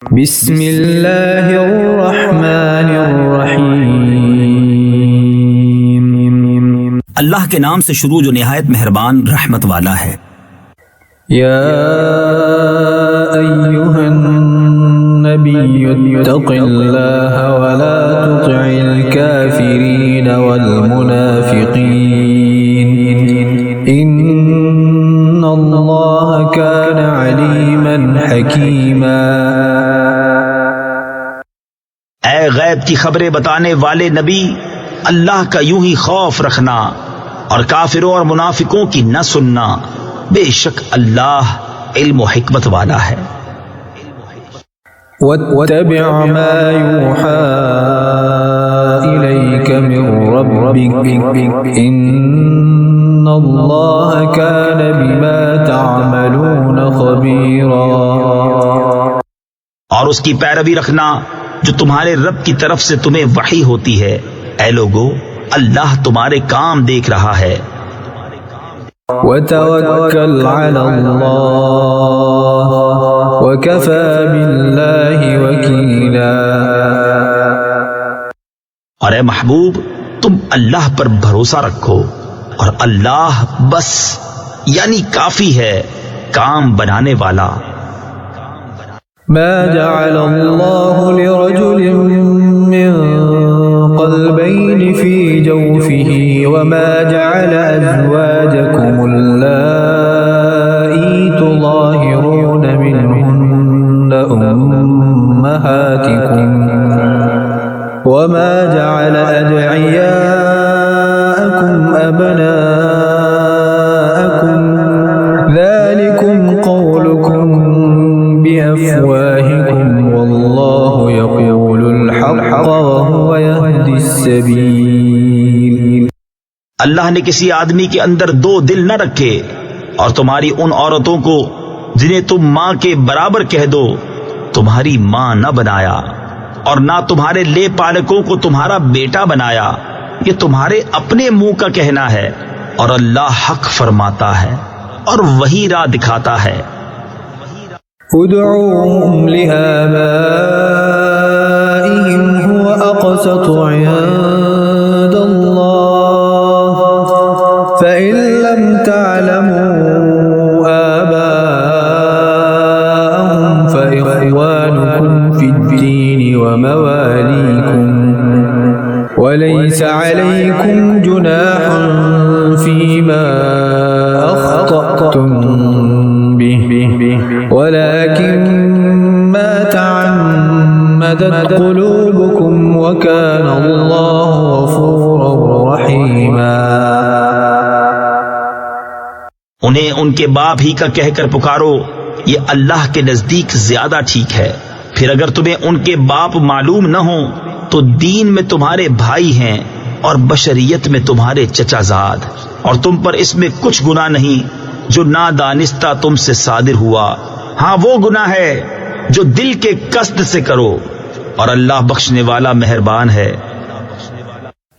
بسم اللہ الرحمن الرحیم۔ اللہ کے نام سے شروع جو نہایت مہربان رحمت والا ہے۔ یا ایھا النبی اتق اللہ ولا تطع الکافرین والمنافقین ان اللہ کان علیما حکیما۔ اے غیب کی خبریں بتانے والے نبی، اللہ کا یوں ہی خوف رکھنا اور کافروں اور منافقوں کی نہ سننا، بے شک اللہ علم و حکمت والا ہے۔ واتبع ما یوحى الیک من ربک ان اللہ کان بما تعملون خبیرا۔ اور اس کی پیروی رکھنا جو تمہارے رب کی طرف سے تمہیں وحی ہوتی ہے۔ اے لوگو، اللہ تمہارے کام دیکھ رہا ہے۔ وتوکل علی اللہ وکفی باللہ وکیلا۔ اور اے محبوب، تم اللہ پر بھروسہ رکھو اور اللہ بس یعنی کافی ہے کام بنانے والا۔ ما جعل اللہ لرجل من قلبین فی جوفه وما جعل ازواجکم اللائی تظاہرون منہن امہاتکم وما جعل ادعیاءکم ابناءکم ذالکم قولکم بأفواہکم واللہ یقول الحق وهو یہدی السبیل۔ اللہ نے کسی آدمی کے اندر دو دل نہ رکھے، اور تمہاری ان عورتوں کو جنہیں تم ماں کے برابر کہہ دو تمہاری ماں نہ بنایا، اور نہ تمہارے لے پالکوں کو تمہارا بیٹا بنایا۔ یہ تمہارے اپنے منہ کا کہنا ہے، اور اللہ حق فرماتا ہے اور وہی راہ دکھاتا ہے۔ ادعوهم لآبائهم هو أقسط عند الله فإن لم تعلموا آباءهم فإخوانكم في الدين ومواليكم وليس عليكم جناح فيما أخطأتم ولكن ما تعمدت قلوبكم وكان الله غفورا رحيما۔ انہیں ان کے باپ ہی کا کہہ کر پکارو، یہ اللہ کے نزدیک زیادہ ٹھیک ہے۔ پھر اگر تمہیں ان کے باپ معلوم نہ ہوں تو دین میں تمہارے بھائی ہیں اور بشریت میں تمہارے چچا زاد، اور تم پر اس میں کچھ گناہ نہیں جو نادانستہ تم سے صادر ہوا۔ ہاں وہ گناہ ہے جو دل کے قصد سے کرو، اور اللہ بخشنے والا مہربان ہے۔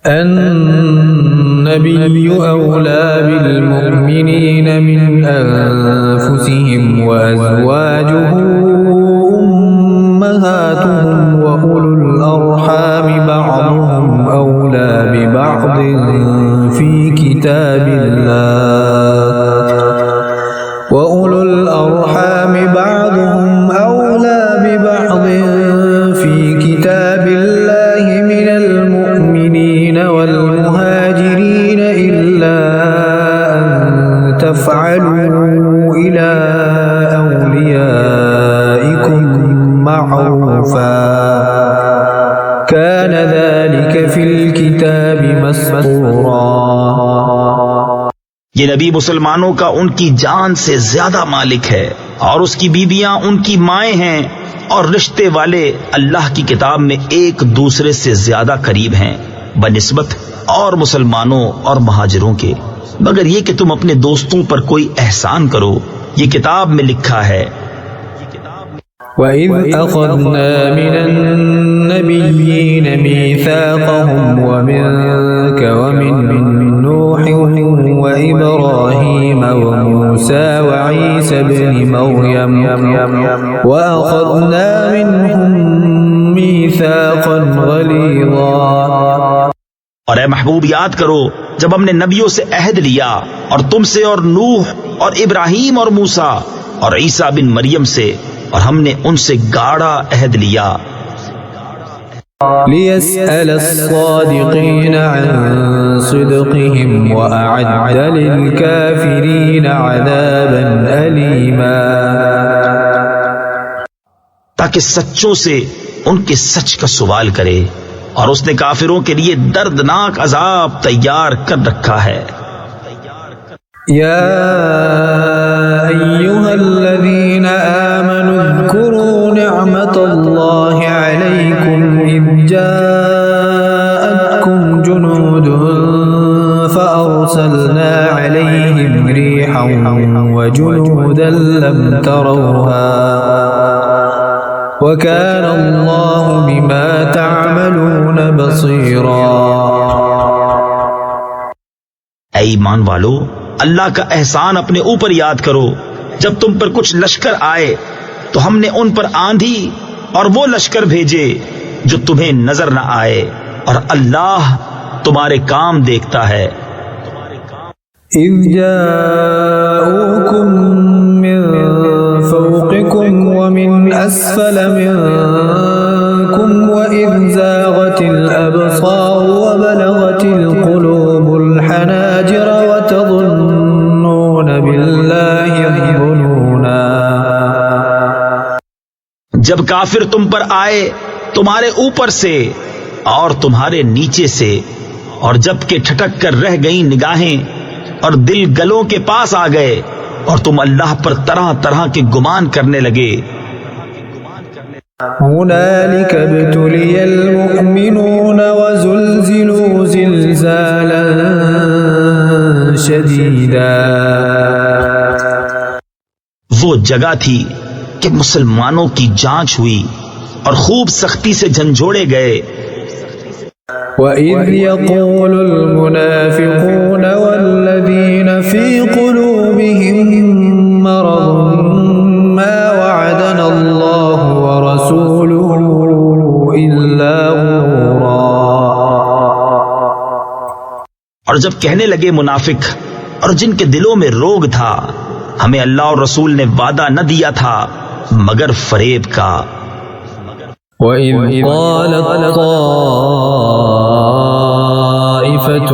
النبی اولا بالمؤمنین من انفسهم وازواجه امہاتهم واولو الارحام بعضهم اولا ببعض فی کتاب اللہ وَأُولُو الْأَرْحَامِ بَعْضُهُمْ أَوْلَى بِبَعْضٍ فِي كِتَابِ اللَّهِ مِنَ الْمُؤْمِنِينَ وَالْمُهَاجِرِينَ إِلَّا أَن تَفْعَلُوا إِلَى أَوْلِيَائِكُمْ مَعْرُوفًا كَانَ ذَلِكَ فِي الْكِتَابِ مَسْطُورًا۔ یہ نبی مسلمانوں کا ان کی جان سے زیادہ مالک ہے، اور اس کی بیویاں ان کی مائیں ہیں، اور رشتے والے اللہ کی کتاب میں ایک دوسرے سے زیادہ قریب ہیں بنسبت اور مسلمانوں اور مہاجروں کے، مگر یہ کہ تم اپنے دوستوں پر کوئی احسان کرو، یہ کتاب میں لکھا ہے۔ وَإِذْ أَخَذْنَا مِنَ النَّبِيِّينَ مِيثَاقَهُمْ وَمِنكَ وَمِن نُوحٍ وإبراهيم وموسى وعيسى ابن مريم وأخذنا منهم ميثاقا غليظا. اور اے محبوب یاد کرو جب ہم نے نبیوں سے عہد لیا اور تم سے اور نوح اور ابراہیم اور موسیٰ اور عیسیٰ بن مریم سے اور ہم نے ان سے گاڑا عہد لیا. ليسأل الصادقين عن صدقهم وأعد للكافرين عذابا أليما. تاکہ سچوں سے ان کے سچ کا سوال کرے اور اس نے کافروں کے لیے دردناک عذاب تیار کر رکھا ہے. يا أيها الذين آمنوا اذكروا نعمة الله عليكم إذ جاءتكم جنود فأرسلنا عليهم ريحا وجنودا لم تروها وكان الله بما تعملون بصيرا. اے ایمان والو اللہ کا احسان اپنے اوپر یاد کرو جب تم پر کچھ لشکر آئے تو ہم نے ان پر آندھی اور وہ لشکر بھیجے جو تمہیں نظر نہ آئے اور اللہ تمہارے کام دیکھتا ہے. إذ جاءوكم من فوقكم ومن أسفل منكم وإذ زاغت الأبصار وبلغت القلوب الحناجر وتظنون بالله الظنونا. جب کافر تم پر آئے تمہارے اوپر سے اور تمہارے نیچے سے اور جب کہ ٹھٹک کر رہ گئیں نگاہیں اور دل گلوں کے پاس آ گئے اور تم اللہ پر طرح طرح کے گمان کرنے لگے. هنالك ابتلي المؤمنون وزلزلوا زلزالا شديدا. وہ جگہ تھی کہ مسلمانوں کی جانچ ہوئی اور خوب سختی سے جھنجھوڑے گئے. وَإِذْ يَقُولُ الْمُنَافِقُونَ وَالَّذِينَ فِي قُلُوبِهِم مَّرَضٌ مَّا وَعَدَنَا اللَّهُ وَرَسُولُهُ إِلَّا غُرُورًا. اور جب کہنے لگے منافق اور جن کے دلوں میں روگ تھا ہمیں اللہ اور رسول نے وعدہ نہ دیا تھا مگر فریب کا. وَإِذْ قَالَتْ طَائِفَةٌ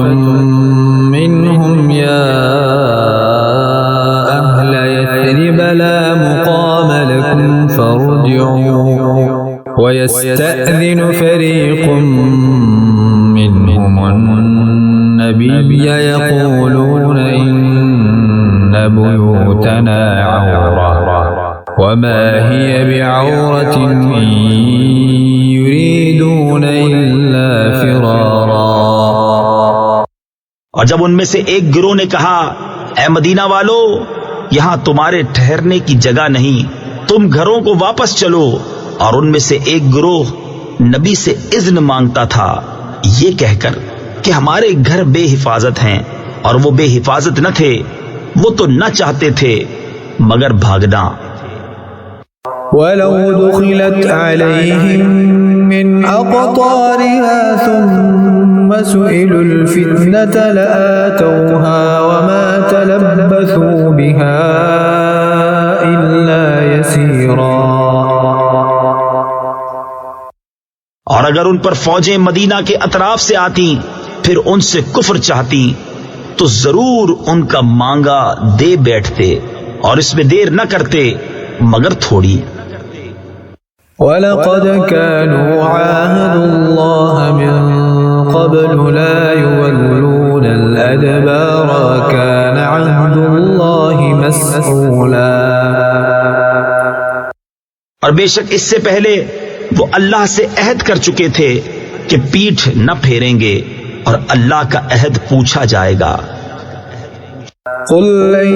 مِّنْهُمْ يَا أَهْلَ يَثْرِبَ لَا مُقَامَ لَكُمْ فَارْجِعُوا وَيَسْتَأْذِنُ فَرِيقٌ مِّنْهُمُ النَّبِيَّ يَقُولُونَ إِنَّ بُيُوتَنَا عَوْرَةٌ وَمَا هِيَ بِعَوْرَةٍ إِن يُرِيدُونَ إِلَّا فِرَارًا. اور جب ان میں سے ایک گروہ نے کہا اے مدینہ والو یہاں تمہارے ٹھہرنے کی جگہ نہیں تم گھروں کو واپس چلو. اور ان میں سے ایک گروہ نبی سے اذن مانگتا تھا یہ کہہ کر کہ ہمارے گھر بے حفاظت ہیں اور وہ بے حفاظت نہ تھے وہ تو نہ چاہتے تھے مگر بھاگنا. وَلَوْ دُخِلَتْ عَلَيْهِمْ مِنْ أَقْطَارِهَا ثُمَّ سُئِلُوا الْفِتْنَةَ لَآتَوْهَا وَمَا تَلَبَّثُوا بِهَا إِلَّا يَسِيرًا. اور اگر ان پر فوجیں مدینہ کے اطراف سے آتی پھر ان سے کفر چاہتی تو ضرور ان کا مانگا دے بیٹھتے اور اس میں دیر نہ کرتے مگر تھوڑی. وَلَقَدْ كَانُوا عَاهَدُوا اللَّهَ مِن قَبْلُ لَا يُوَلُّونَ الْأَدْبَارَ كَانَ عَهْدُ اللَّهِ مَسْئُولًا. اور بے شک اس سے پہلے وہ اللہ سے عہد کر چکے تھے کہ پیٹھ نہ پھیریں گے اور اللہ کا عہد پوچھا جائے گا. قُل لَّن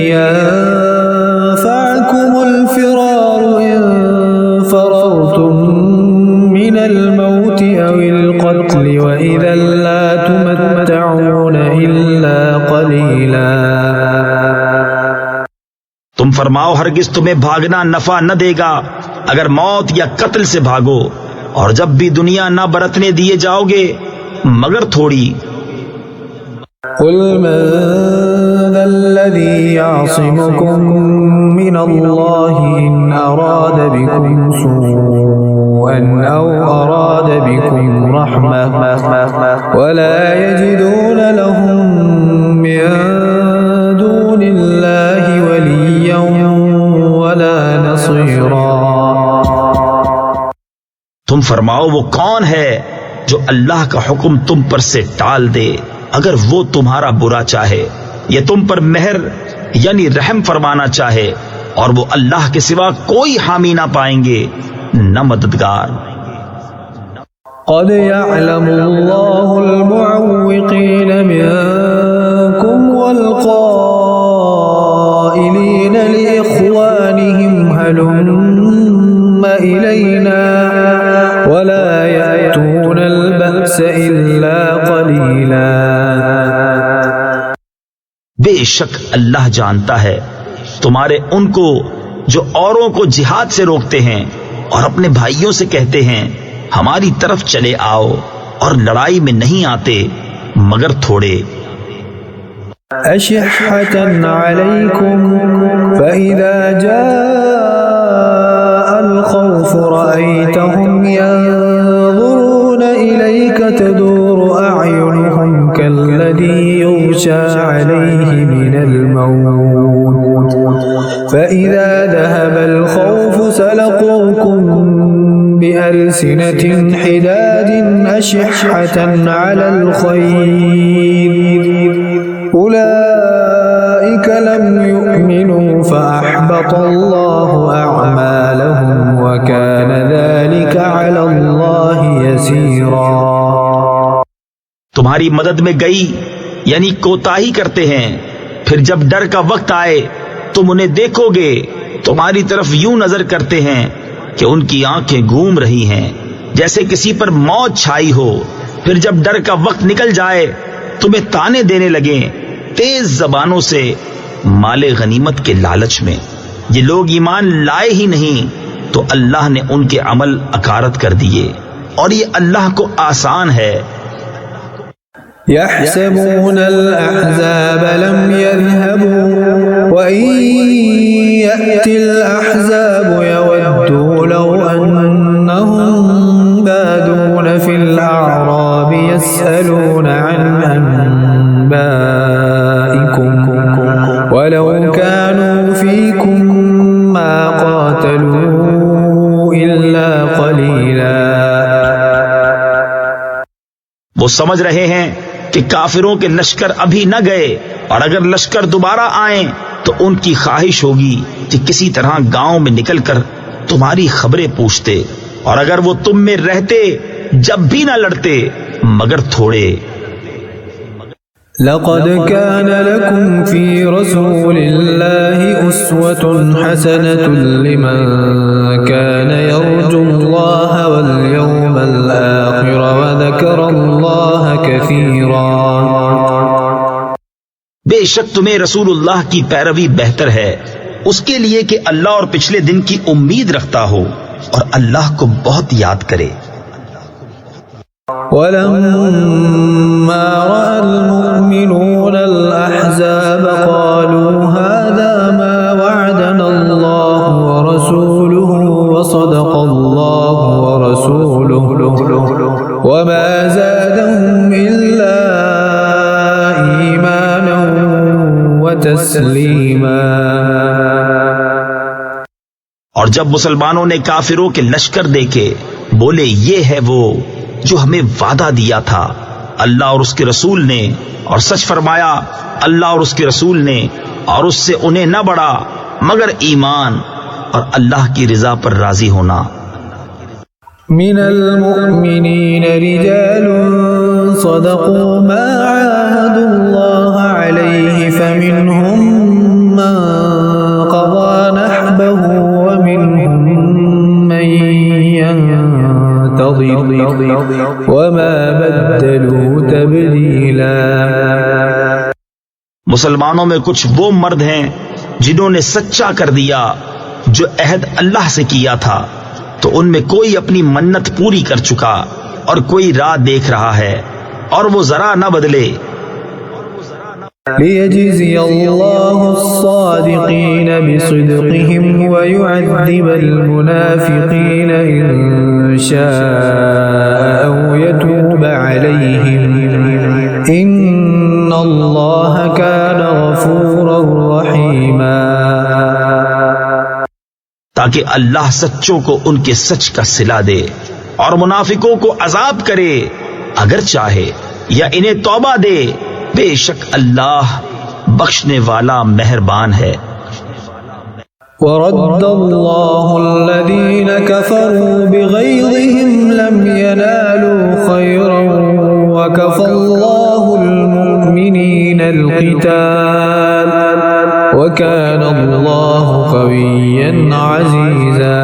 يَنفَعَكُمُ الْفِرَارُ إِن فَرَرْتُم مِّنَ الْمَوْتِ أَوِ الْقَتْلِ وَإِذًا لَّا تُمَتَّعُونَ إِلَّا قَلِيلًا. فرماؤ ہرگز تمہیں بھاگنا نفع نہ دے گا اگر موت یا قتل سے بھاگو، اور جب بھی دنیا نہ برتنے دیے جاؤ گے مگر تھوڑی۔ قل من ذا الذي يعصمكم من الله إن أراد بكم سوءا أو أراد بكم رحمة ولا يجدون لهم من دون الله وليا ولا نصيرا۔ تم فرماؤ وہ کون ہے جو اللہ کا حکم تم پر سے ٹال دے اگر وہ تمہارا برا چاہے، یا تم پر مہر یعنی رحم فرمانا چاہے، اور وہ اللہ کے سوا کوئی حامی نہ پائیں گے نہ مددگار۔ قد يعلم الله المعوقين منكم والقائلين لإخوانهم هلم إلينا ولا يأتون البأس إلا قليلا۔ بے شک اللہ جانتا ہے تمہارے ان کو جو اوروں کو جہاد سے روکتے ہیں اور اپنے بھائیوں سے کہتے ہیں ہماری طرف چلے آؤ، اور لڑائی میں نہیں آتے مگر تھوڑے۔ أشحة عليكم فإذا جاء الخوف رأيتهم ينظرون إليك تدور أعينهم كالذي يغشى عليه من الموت فإذا ذهب الخوف سلقوكم بألسنة حداد أشحة على الخير أولئك لم يؤمنوا فأحبط الله أعمالهم وكان ذلك على الله يسيرا۔ تمہاری مدد میں گئی یعنی کوتاہی کرتے ہیں، پھر جب ڈر کا وقت آئے تم انہیں دیکھو گے تمہاری طرف یوں نظر کرتے ہیں کہ ان کی آنکھیں گھوم رہی ہیں جیسے کسی پر موت چھائی ہو، پھر جب ڈر کا وقت نکل جائے تمہیں تانے دینے لگیں تیز زبانوں سے مال غنیمت کے لالچ میں۔ یہ لوگ ایمان لائے ہی نہیں تو اللہ نے ان کے عمل اکارت کر دیے، اور یہ اللہ کو آسان ہے۔ يحسبون الأحزاب لم يذهبوا وإن يأتي الأحزاب يودوا لو أنهم بادون في الأعراب يسألون عن أنبائكم ولو كانوا فيكم ما قاتلوا إلا قليلا۔ وہ سمجھ رہے ہیں کہ کافروں کے لشکر ابھی نہ گئے، اور اگر لشکر دوبارہ آئیں تو ان کی خواہش ہوگی کہ کسی طرح گاؤں میں نکل کر تمہاری خبریں پوچھتے، اور اگر وہ تم میں رہتے جب بھی نہ لڑتے مگر تھوڑے۔ لقد كان لكم في رسول الله أسوة حسنة لمن كان يرجو الله واليوم الآخر وذكر الله كثيرا۔ بے شک تمہیں رسول اللہ کی پیروی بہتر ہے اس کے لیے کہ اللہ اور پچھلے دن کی امید رکھتا ہو اور اللہ کو بہت یاد کرے۔ ولما رأى المؤمنون الأحزاب قالوا هذا ما وعدنا الله ورسوله وصدق الله ورسوله وما زادهم إلا إيمانا وتسليما۔ اور جب مسلمانوں نے کافروں کے لشکر دیکھے بولے یہ ہے وہ جو ہمیں وعدہ دیا تھا اللہ اور اس کے رسول نے، اور سچ فرمایا اللہ اور اس کے رسول نے، اور اس سے انہیں نہ بڑھا مگر ایمان اور اللہ کی رضا پر راضی ہونا۔ من المؤمنین رجال صدقوا ما عاهدوا الله عليه فمنهم من قضى نحبه ومنهم من ينتظر وما بدلوا تبدیلا۔ مسلمانوں میں کچھ وہ مرد ہیں جنہوں نے سچا کر دیا جو عہد اللہ سے کیا تھا، تو ان میں کوئی اپنی منت پوری کر چکا اور کوئی راہ دیکھ رہا ہے، اور وہ ذرا نہ بدلے۔ ليجزي الله الصادقين بصدقهم ويعذب المنافقين إن شاء أو يتوب عليهم إن الله كان غفورا رحيما، تاکہ اللہ سچوں کو ان کے سچ کا صلہ دے اور منافقوں کو عذاب کرے اگر چاہے، یا انہیں توبہ دے، بے شک اللہ بخشنے والا مہربان ہے۔ ورد الله الذين كفروا بغيظهم لم ينالوا خيرا وكفى الله المؤمنين القتال وكان الله قويا عزيزا۔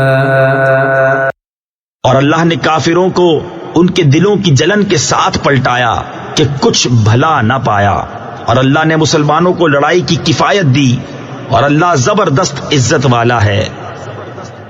اور اللہ نے کافروں کو ان کے دلوں کی جلن کے ساتھ پلٹایا کہ کچھ بھلا نہ پایا، اور اللہ نے مسلمانوں کو لڑائی کی کفایت دی، اور اللہ زبردست عزت والا ہے۔